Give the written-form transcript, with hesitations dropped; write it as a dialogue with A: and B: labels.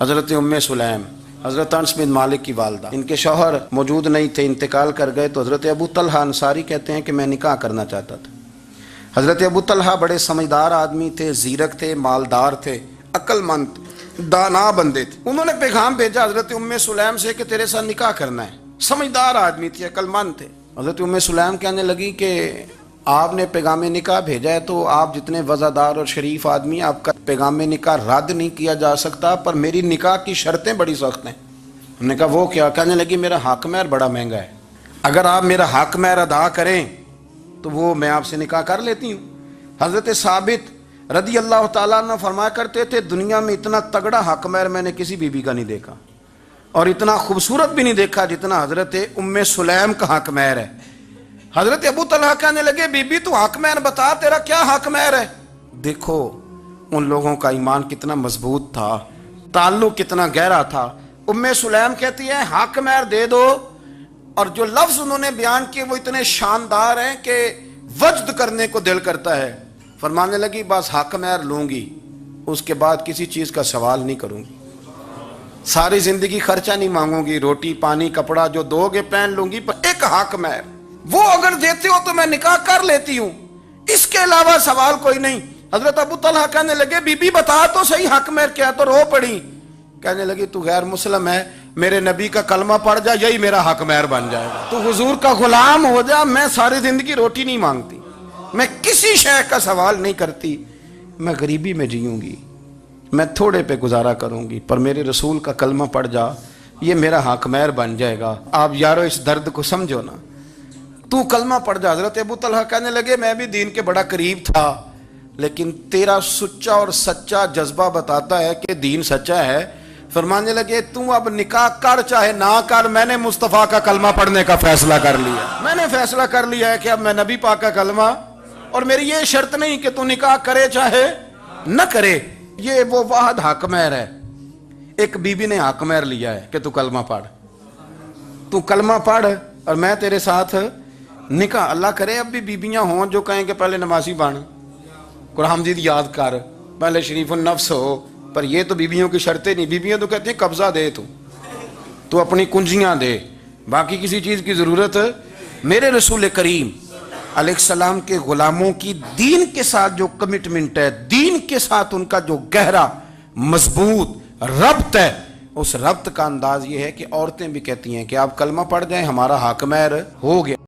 A: حضرت ام سلیم حضرت انس بن مالک کی والدہ، ان کے شوہر موجود نہیں تھے، انتقال کر گئے، تو حضرت ابو طلحہ انصاری کہتے ہیں کہ میں نکاح کرنا چاہتا تھا۔ حضرت ابو طلحہ بڑے سمجھدار آدمی تھے، زیرک تھے، مالدار تھے، عقل مند دانا بندے تھے۔ انہوں نے پیغام بھیجا حضرت ام سلیم سے کہ تیرے ساتھ نکاح کرنا ہے۔ سمجھدار آدمی تھے، عقل مند تھے۔ حضرت ام سلیم کہنے لگی کہ آپ نے پیغام نکاح بھیجا ہے تو آپ جتنے وزادار اور شریف آدمی، آپ کا پیغام نکاح رد نہیں کیا جا سکتا، پر میری نکاح کی شرطیں بڑی سخت ہیں۔ انہوں نے کہا وہ کیا؟ کہنے لگی میرا حق مہر بڑا مہنگا ہے، اگر آپ میرا حق مہر ادا کریں تو وہ میں آپ سے نکاح کر لیتی ہوں۔ حضرت ثابت رضی اللہ تعالیٰ عنہ فرمایا کرتے تھے دنیا میں اتنا تگڑا حق مہر میں نے کسی بی بی کا نہیں دیکھا، اور اتنا خوبصورت بھی نہیں دیکھا جتنا حضرت ام سلیم کا حق مہر ہے۔ حضرت ابو طلحہ کہنے لگے بی بی تو حق مہر بتا، تیرا کیا حق مہر ہے؟ دیکھو ان لوگوں کا ایمان کتنا مضبوط تھا، تعلق کتنا گہرا تھا۔ ام سلیم کہتی ہے حق مہر دے دو، اور جو لفظ انہوں نے بیان کیے وہ اتنے شاندار ہیں کہ وجد کرنے کو دل کرتا ہے۔ فرمانے لگی بس حق مہر لوں گی، اس کے بعد کسی چیز کا سوال نہیں کروں گی، ساری زندگی خرچہ نہیں مانگوں گی، روٹی پانی کپڑا جو دو گے پہن لوں گی، پر ایک حق مہر وہ اگر دیتے ہو تو میں نکاح کر لیتی ہوں، اس کے علاوہ سوال کوئی نہیں۔ حضرت ابو طلحہ کہنے لگے بی بی بتا تو صحیح حق مہر کیا، تو رو پڑی۔ کہنے لگی تو غیر مسلم ہے، میرے نبی کا کلمہ پڑھ جا، یہی میرا حق مہر بن جائے گا، تو حضور کا غلام ہو جا، میں ساری زندگی روٹی نہیں مانگتی، میں کسی شے کا سوال نہیں کرتی، میں غریبی میں جیوں گی، میں تھوڑے پہ گزارا کروں گی، پر میرے رسول کا کلمہ پڑھ جا، یہ میرا حق مہر بن جائے گا۔ آپ یارو اس درد کو سمجھو نا، تو کلمہ پڑھ جا۔ حضرت ابو طلحہ کہنے لگے میں بھی دین کے بڑا قریب تھا، لیکن تیرا سچا اور سچا جذبہ بتاتا ہے کہ دین سچا ہے۔ فرمانے لگے تو اب نکاح کر چاہے نہ کر، میں نے مصطفیٰ کا کلمہ پڑھنے کا فیصلہ کر لیا، میں نے فیصلہ کر لیا ہے کہ اب میں نبی پاک کا کلمہ، اور میری یہ شرط نہیں کہ تو نکاح کرے چاہے نہ کرے، یہ وہ واحد حق مہر ہے۔ ایک بی بی نے حق مہر لیا ہے کہ تو کلمہ پڑھ، تو کلمہ پڑھ اور میں تیرے ساتھ نکاح۔ اللہ کرے اب بھی بیبیاں ہوں جو کہیں کہ پہلے نمازی بن، قرآن مجید یاد کر، پہلے شریف النفس ہو، پر یہ تو بیبیوں کی شرطیں نہیں۔ بیبیاں تو کہتی ہیں قبضہ دے، تو اپنی کنجیاں دے، باقی کسی چیز کی ضرورت۔ میرے رسول کریم علیہ السلام کے غلاموں کی دین کے ساتھ جو کمٹمنٹ ہے، دین کے ساتھ ان کا جو گہرا مضبوط ربط ہے، اس ربط کا انداز یہ ہے کہ عورتیں بھی کہتی ہیں کہ آپ کلمہ پڑھ جائیں، ہمارا حق مہر ہو گیا۔